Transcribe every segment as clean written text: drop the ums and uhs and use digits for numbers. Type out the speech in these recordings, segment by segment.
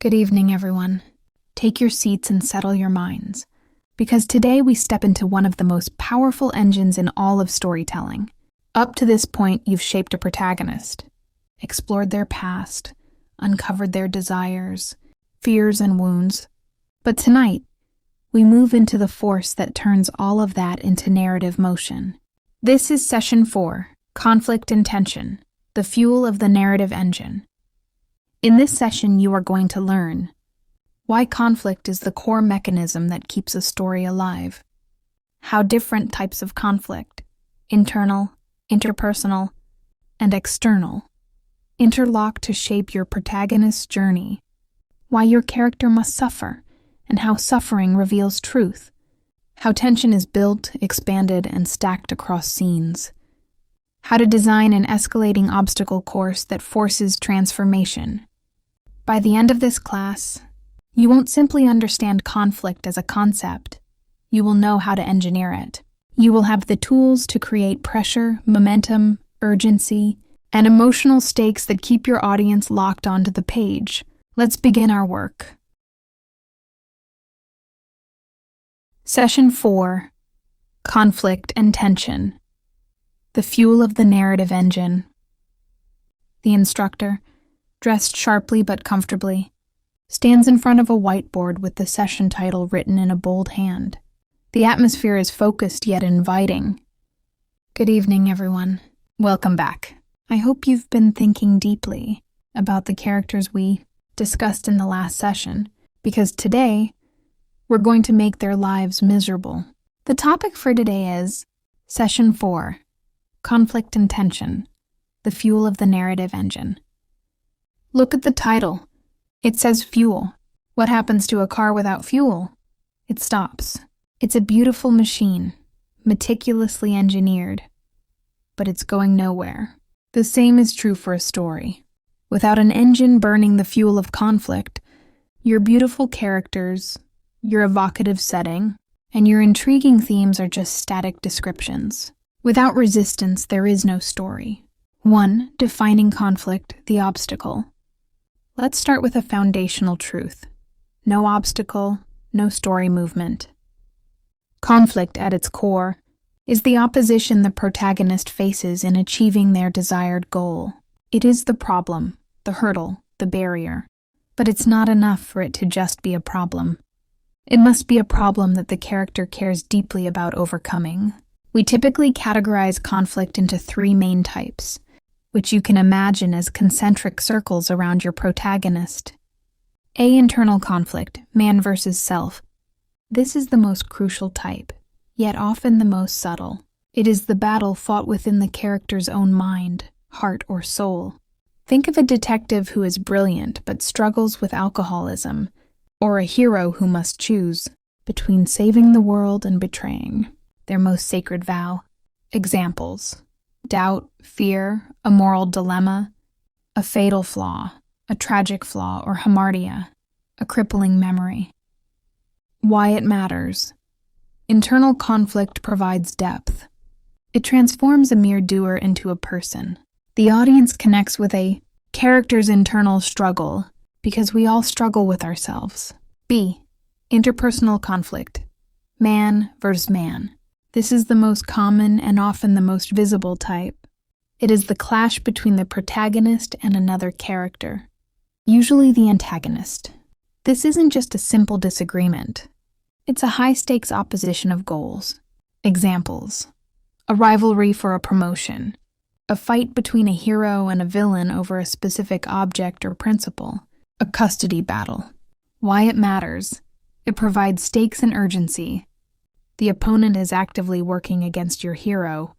Good evening, everyone. Take your seats and settle your minds, because today we step into one of the most powerful engines in all of storytelling. Up to this point, you've shaped a protagonist, explored their past, uncovered their desires, fears, and wounds. But tonight, we move into the force that turns all of that into narrative motion. This is Session 4, Conflict and Tension, the fuel of the narrative engine. In this session, you are going to learn why conflict is the core mechanism that keeps a story alive, how different types of conflict, internal, interpersonal, and external, interlock to shape your protagonist's journey, why your character must suffer, and how suffering reveals truth, how tension is built, expanded, and stacked across scenes, how to design an escalating obstacle course that forces transformation. By the end of this class, you won't simply understand conflict as a concept. You will know how to engineer it. You will have the tools to create pressure, momentum, urgency, and emotional stakes that keep your audience locked onto the page. Let's begin our work. Session 4, Conflict and Tension, the fuel of the narrative engine. The instructor, dressed sharply but comfortably, stands in front of a whiteboard with the session title written in a bold hand. The atmosphere is focused yet inviting. Good evening, everyone. Welcome back. I hope you've been thinking deeply about the characters we discussed in the last session, because today, we're going to make their lives miserable. The topic for today is Session 4, Conflict and Tension, the fuel of the narrative engine. Look at the title. It says fuel. What happens to a car without fuel? It stops. It's a beautiful machine, meticulously engineered, but it's going nowhere. The same is true for a story. Without an engine burning the fuel of conflict, your beautiful characters, your evocative setting, and your intriguing themes are just static descriptions. Without resistance, there is no story. 1. Defining conflict, the obstacle. Let's start with a foundational truth. No obstacle, no story movement. Conflict, at its core, is the opposition the protagonist faces in achieving their desired goal. It is the problem, the hurdle, the barrier. But it's not enough for it to just be a problem. It must be a problem that the character cares deeply about overcoming. We typically categorize conflict into 3 main types, which you can imagine as concentric circles around your protagonist. A. Internal conflict, man versus self. This is the most crucial type, yet often the most subtle. It is the battle fought within the character's own mind, heart, or soul. Think of a detective who is brilliant but struggles with alcoholism, or a hero who must choose between saving the world and betraying their most sacred vow. Examples: doubt, fear, a moral dilemma, a fatal flaw, a tragic flaw, or hamartia, a crippling memory. Why it matters. Internal conflict provides depth. It transforms a mere doer into a person. The audience connects with a character's internal struggle because we all struggle with ourselves. B. Interpersonal conflict, man versus man. This is the most common and often the most visible type. It is the clash between the protagonist and another character, usually the antagonist. This isn't just a simple disagreement. It's a high-stakes opposition of goals. Examples: a rivalry for a promotion, a fight between a hero and a villain over a specific object or principle, a custody battle. Why it matters. It provides stakes and urgency. The opponent is actively working against your hero,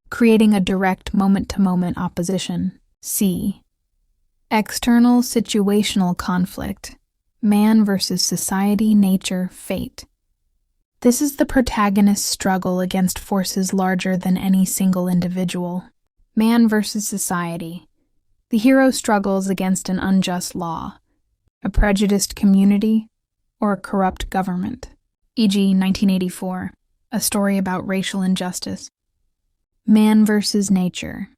creating a direct moment-to-moment opposition. C. External situational conflict, man versus society, nature, fate. This is the protagonist's struggle against forces larger than any single individual. Man versus society. The hero struggles against an unjust law, a prejudiced community, or a corrupt government. E.g., 1984, a story about racial injustice. Man versus nature.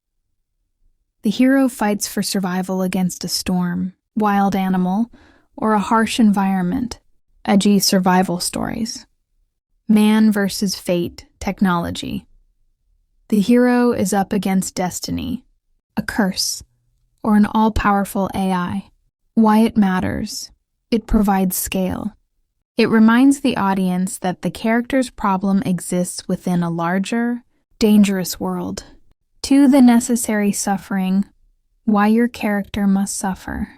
The hero fights for survival against a storm, wild animal, or a harsh environment, edgy survival stories. Man versus fate, technology. The hero is up against destiny, a curse, or an all-powerful AI. Why it matters. It provides scale. It reminds the audience that the character's problem exists within a larger, dangerous world. To the necessary suffering, why your character must suffer.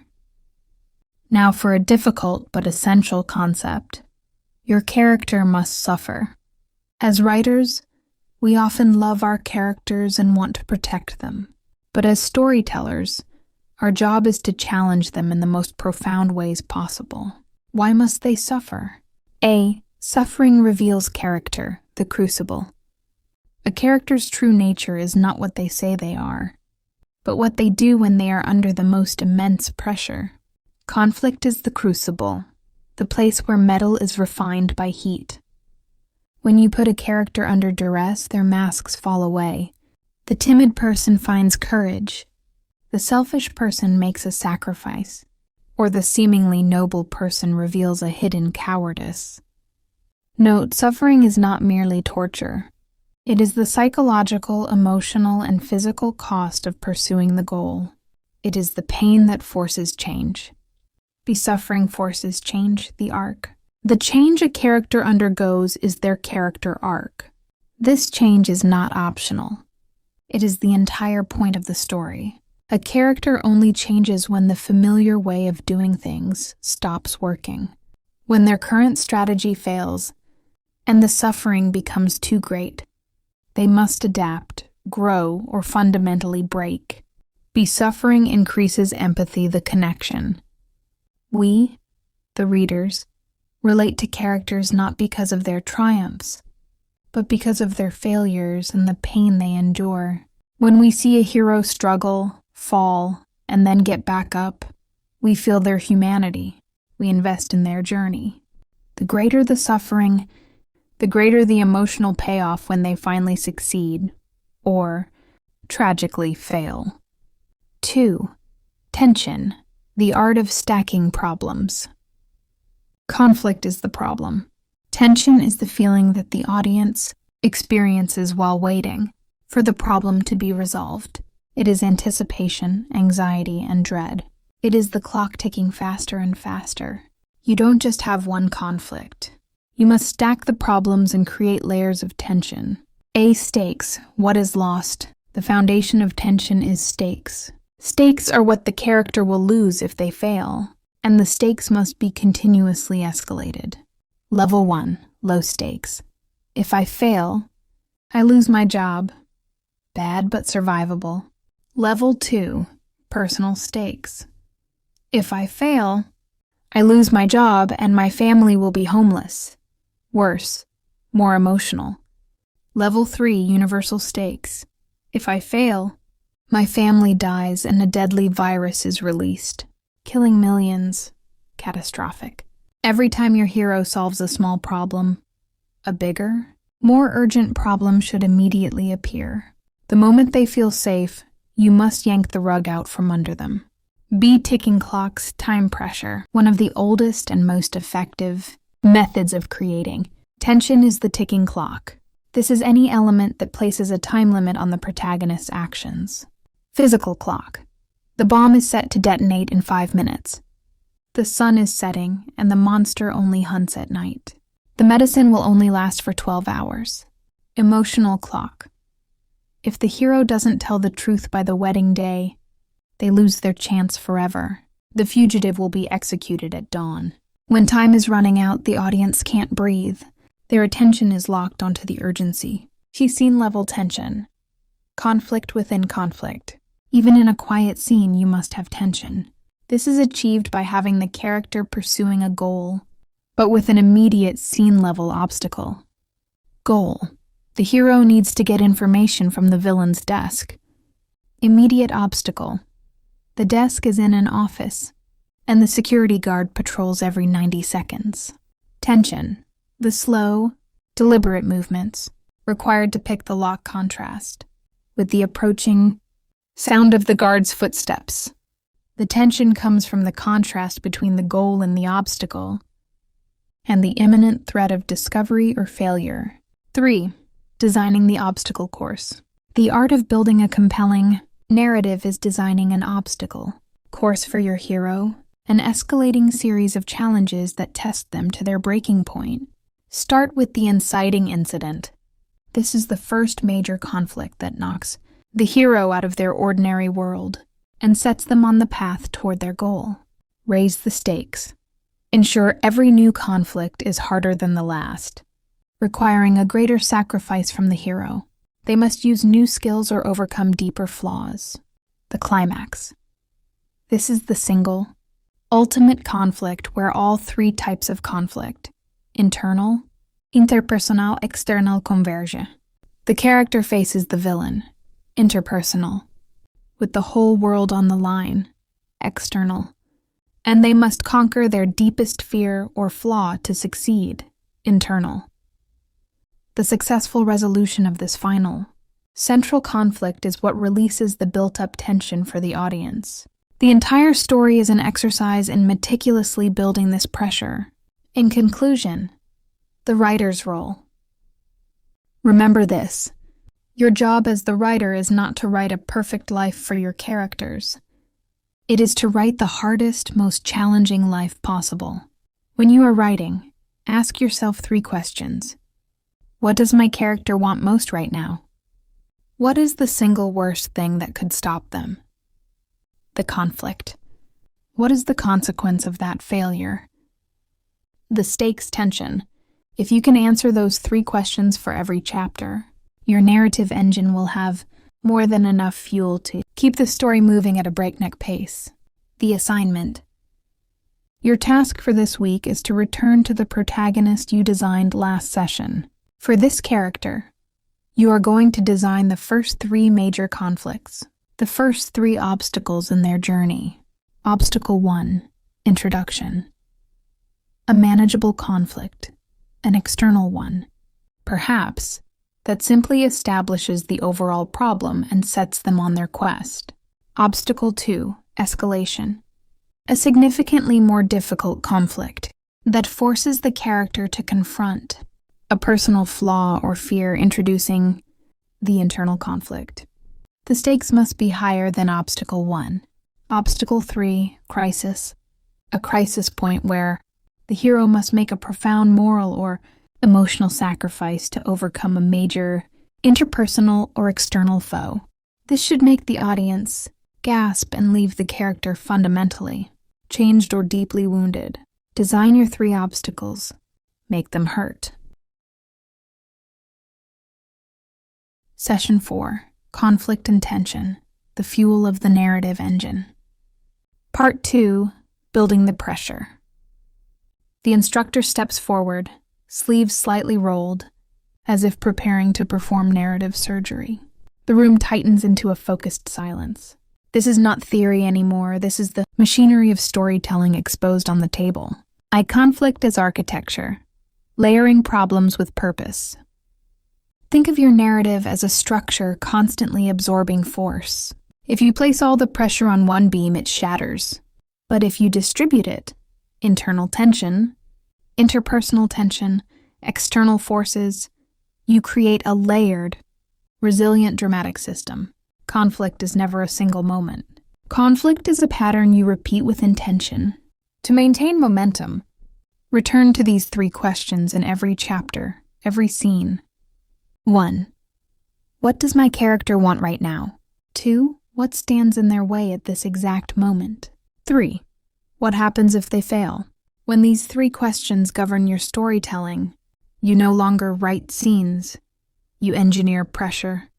Now for a difficult but essential concept. Your character must suffer. As writers, we often love our characters and want to protect them. But as storytellers, our job is to challenge them in the most profound ways possible. Why must they suffer? A. Suffering reveals character, the crucible. A character's true nature is not what they say they are, but what they do when they are under the most immense pressure. Conflict is the crucible, the place where metal is refined by heat. When you put a character under duress, their masks fall away. The timid person finds courage. The selfish person makes a sacrifice, or the seemingly noble person reveals a hidden cowardice. Note, suffering is not merely torture. It is the psychological, emotional, and physical cost of pursuing the goal. It is the pain that forces change. The suffering forces change, the arc. The change a character undergoes is their character arc. This change is not optional. It is the entire point of the story. A character only changes when the familiar way of doing things stops working, when their current strategy fails, and the suffering becomes too great. They must adapt, grow, or fundamentally break. The suffering increases empathy, the connection. We, the readers, relate to characters not because of their triumphs, but because of their failures and the pain they endure. When we see a hero struggle, fall, and then get back up, we feel their humanity. We invest in their journey. The greater the suffering, the greater the emotional payoff when they finally succeed, or, tragically, fail. 2. Tension, the art of stacking problems. Conflict is the problem. Tension is the feeling that the audience experiences while waiting for the problem to be resolved. It is anticipation, anxiety, and dread. It is the clock ticking faster and faster. You don't just have one conflict. You must stack the problems and create layers of tension. A. Stakes. What is lost? The foundation of tension is stakes. Stakes are what the character will lose if they fail, and the stakes must be continuously escalated. Level 1. Low stakes. If I fail, I lose my job. Bad but survivable. Level 2. Personal stakes. If I fail, I lose my job and my family will be homeless. Worse, more emotional. Level 3. Universal stakes. If I fail, my family dies and a deadly virus is released, killing millions. Catastrophic. Every time your hero solves a small problem, a bigger, more urgent problem should immediately appear. The moment they feel safe, you must yank the rug out from under them. B. Ticking clocks, time pressure, one of the oldest and most effective methods of creating. Tension is the ticking clock. This is any element that places a time limit on the protagonist's actions. Physical clock. The bomb is set to detonate in 5 minutes. The sun is setting, and the monster only hunts at night. The medicine will only last for 12 hours. Emotional clock. If the hero doesn't tell the truth by the wedding day, they lose their chance forever. The fugitive will be executed at dawn. When time is running out, the audience can't breathe. Their attention is locked onto the urgency. Scene level tension. Conflict within conflict. Even in a quiet scene, you must have tension. This is achieved by having the character pursuing a goal, but with an immediate scene-level obstacle. Goal. The hero needs to get information from the villain's desk. Immediate obstacle. The desk is in an office, and the security guard patrols every 90 seconds. Tension. The slow, deliberate movements required to pick the lock contrast with the approaching sound of the guard's footsteps. The tension comes from the contrast between the goal and the obstacle, and the imminent threat of discovery or failure. 3. Designing the obstacle course. The art of building a compelling narrative is designing an obstacle course for your hero, an escalating series of challenges that test them to their breaking point. Start with the inciting incident. This is the first major conflict that knocks the hero out of their ordinary world and sets them on the path toward their goal. Raise the stakes. Ensure every new conflict is harder than the last, requiring a greater sacrifice from the hero. They must use new skills or overcome deeper flaws. The climax. This is the single, ultimate conflict where all three types of conflict, internal, interpersonal, external, converge. The character faces the villain, interpersonal, with the whole world on the line, external, and they must conquer their deepest fear or flaw to succeed, internal. The successful resolution of this final, central conflict is what releases the built-up tension for the audience. The entire story is an exercise in meticulously building this pressure. In conclusion, the writer's role. Remember this: your job as the writer is not to write a perfect life for your characters. It is to write the hardest, most challenging life possible. When you are writing, ask yourself 3 questions. What does my character want most right now? What is the single worst thing that could stop them? The conflict. What is the consequence of that failure? The stakes tension. If you can answer those 3 questions for every chapter, your narrative engine will have more than enough fuel to keep the story moving at a breakneck pace. The assignment. Your task for this week is to return to the protagonist you designed last session. For this character, you are going to design the first 3 major conflicts, the first 3 obstacles in their journey. Obstacle 1, introduction. A manageable conflict, an external one, perhaps, that simply establishes the overall problem and sets them on their quest. Obstacle 2, escalation. A significantly more difficult conflict that forces the character to confront a personal flaw or fear, introducing the internal conflict. The stakes must be higher than Obstacle 1. Obstacle 3, crisis. A crisis point where the hero must make a profound moral or emotional sacrifice to overcome a major interpersonal or external foe. This should make the audience gasp and leave the character fundamentally changed or deeply wounded. Design your 3 obstacles. Make them hurt. Session 4. Conflict and tension, the fuel of the narrative engine. Part 2. Building the pressure. The instructor steps forward, sleeves slightly rolled, as if preparing to perform narrative surgery. The room tightens into a focused silence. This is not theory anymore. This is the machinery of storytelling exposed on the table. I conflict as architecture, layering problems with purpose. Think of your narrative as a structure constantly absorbing force. If you place all the pressure on one beam, it shatters. But if you distribute it, internal tension, interpersonal tension, external forces, you create a layered, resilient dramatic system. Conflict is never a single moment. Conflict is a pattern you repeat with intention. To maintain momentum, return to these 3 questions in every chapter, every scene. 1. What does my character want right now? 2. What stands in their way at this exact moment? 3. What happens if they fail? When these 3 questions govern your storytelling, you no longer write scenes, you engineer pressure.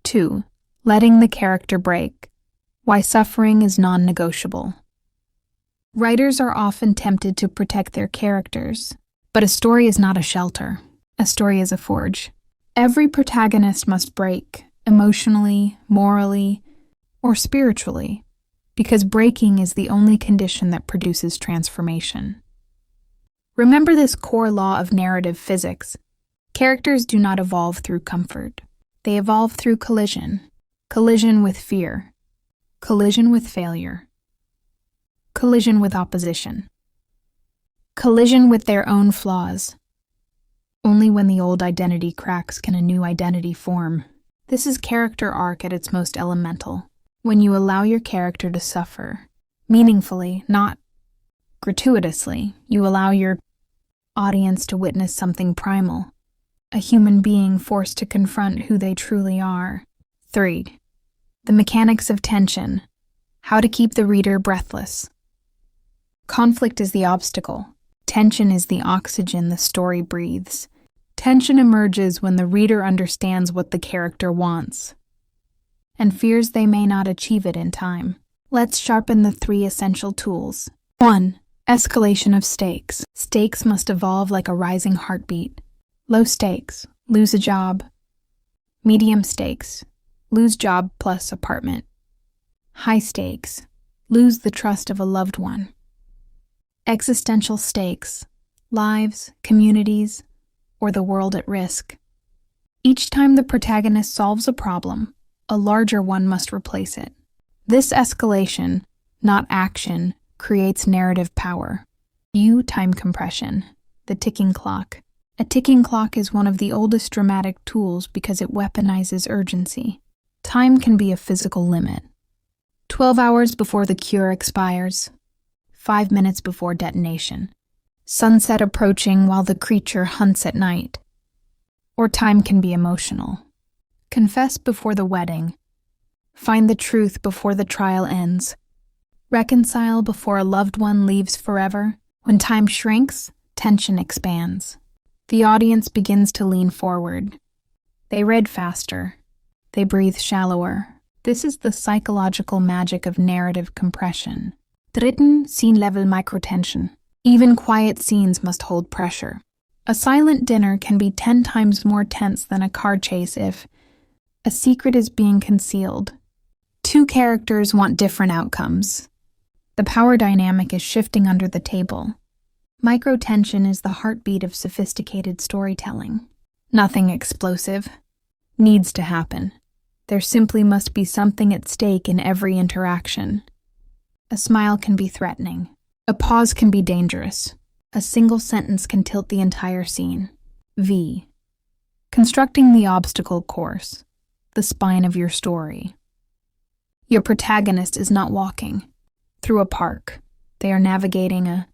2. Letting the character break. Why suffering is non-negotiable. Writers are often tempted to protect their characters, but a story is not a shelter. A story is a forge. Every protagonist must break, emotionally, morally, or spiritually, because breaking is the only condition that produces transformation. Remember this core law of narrative physics. Characters do not evolve through comfort. They evolve through collision with fear, collision with failure, collision with opposition, collision with their own flaws. Only when the old identity cracks can a new identity form. This is character arc at its most elemental, when you allow your character to suffer, meaningfully, not gratuitously. You allow your audience to witness something primal, a human being forced to confront who they truly are. 3. The mechanics of tension, how to keep the reader breathless. Conflict is the obstacle. Tension is the oxygen the story breathes. Tension emerges when the reader understands what the character wants and fears they may not achieve it in time. Let's sharpen the 3 essential tools. 1. Escalation of stakes. Stakes must evolve like a rising heartbeat. Low stakes, lose a job. Medium stakes, lose job plus apartment. High stakes, lose the trust of a loved one. Existential stakes, lives, communities, or the world at risk. Each time the protagonist solves a problem, a larger one must replace it. This escalation, not action, creates narrative power. Time compression, the ticking clock. A ticking clock is one of the oldest dramatic tools because it weaponizes urgency. Time can be a physical limit. 12 hours before the cure expires. 5 minutes before detonation. Sunset approaching while the creature hunts at night. Or time can be emotional. Confess before the wedding. Find the truth before the trial ends. Reconcile before a loved one leaves forever. When time shrinks, tension expands. The audience begins to lean forward. They read faster. They breathe shallower. This is the psychological magic of narrative compression. Dritten, scene-level microtension. Even quiet scenes must hold pressure. A silent dinner can be 10 times more tense than a car chase if a secret is being concealed. 2 characters want different outcomes. The power dynamic is shifting under the table. Microtension is the heartbeat of sophisticated storytelling. Nothing explosive needs to happen. There simply must be something at stake in every interaction. A smile can be threatening. A pause can be dangerous. A single sentence can tilt the entire scene. V. Constructing the obstacle course, the spine of your story. Your protagonist is not walking through a park. They are navigating a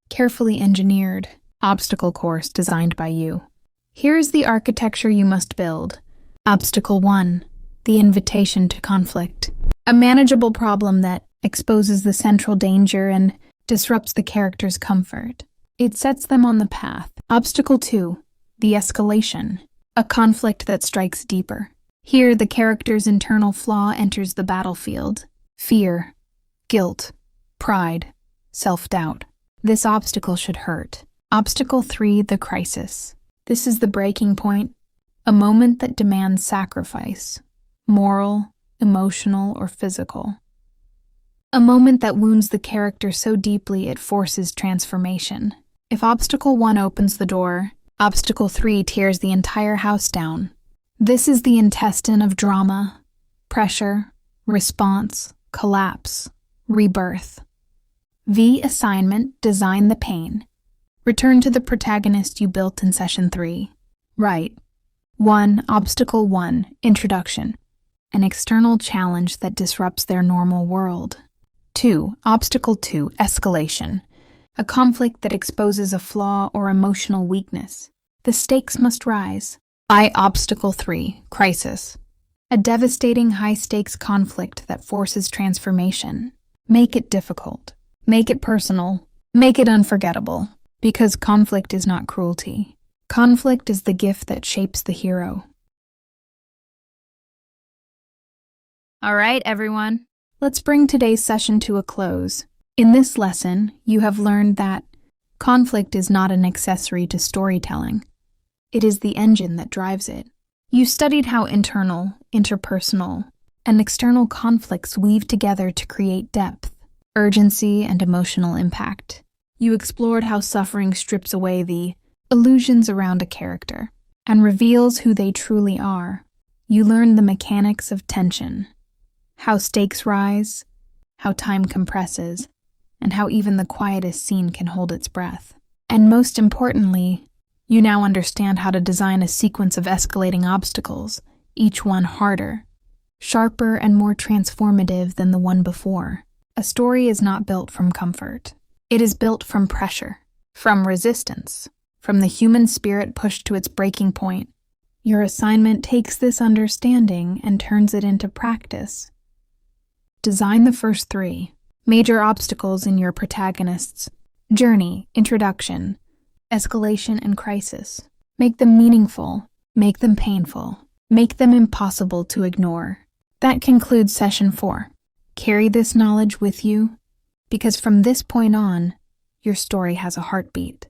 carefully engineered obstacle course designed by you. Here is the architecture you must build. Obstacle 1, the invitation to conflict. A manageable problem that exposes the central danger and disrupts the character's comfort. It sets them on the path. Obstacle 2, the escalation. A conflict that strikes deeper. Here, the character's internal flaw enters the battlefield. Fear, guilt, pride, self-doubt. This obstacle should hurt. Obstacle 3, the crisis. This is the breaking point, a moment that demands sacrifice, moral, emotional, or physical. A moment that wounds the character so deeply it forces transformation. If Obstacle 1 opens the door, Obstacle 3 tears the entire house down. This is the intestine of drama, pressure, response, collapse, rebirth. V. Assignment, design the pain. Return to the protagonist you built in Session 3. Right. 1. Obstacle 1, introduction. An external challenge that disrupts their normal world. 2. Obstacle 2, escalation. A conflict that exposes a flaw or emotional weakness. The stakes must rise. Obstacle 3, crisis. A devastating high-stakes conflict that forces transformation. Make it difficult. Make it personal. Make it unforgettable. Because conflict is not cruelty. Conflict is the gift that shapes the hero. All right, everyone. Let's bring today's session to a close. In this lesson, you have learned that conflict is not an accessory to storytelling. It is the engine that drives it. You studied how internal, interpersonal, and external conflicts weave together to create depth, urgency, and emotional impact. You explored how suffering strips away the illusions around a character and reveals who they truly are. You learned the mechanics of tension, how stakes rise, how time compresses, and how even the quietest scene can hold its breath. And most importantly, you now understand how to design a sequence of escalating obstacles, each one harder, sharper, and more transformative than the one before. A story is not built from comfort. It is built from pressure, from resistance, from the human spirit pushed to its breaking point. Your assignment takes this understanding and turns it into practice. Design the first 3 major obstacles in your protagonist's journey: introduction, escalation, and crisis. Make them meaningful, make them painful, make them impossible to ignore. That concludes Session 4. Carry this knowledge with you, because from this point on, your story has a heartbeat.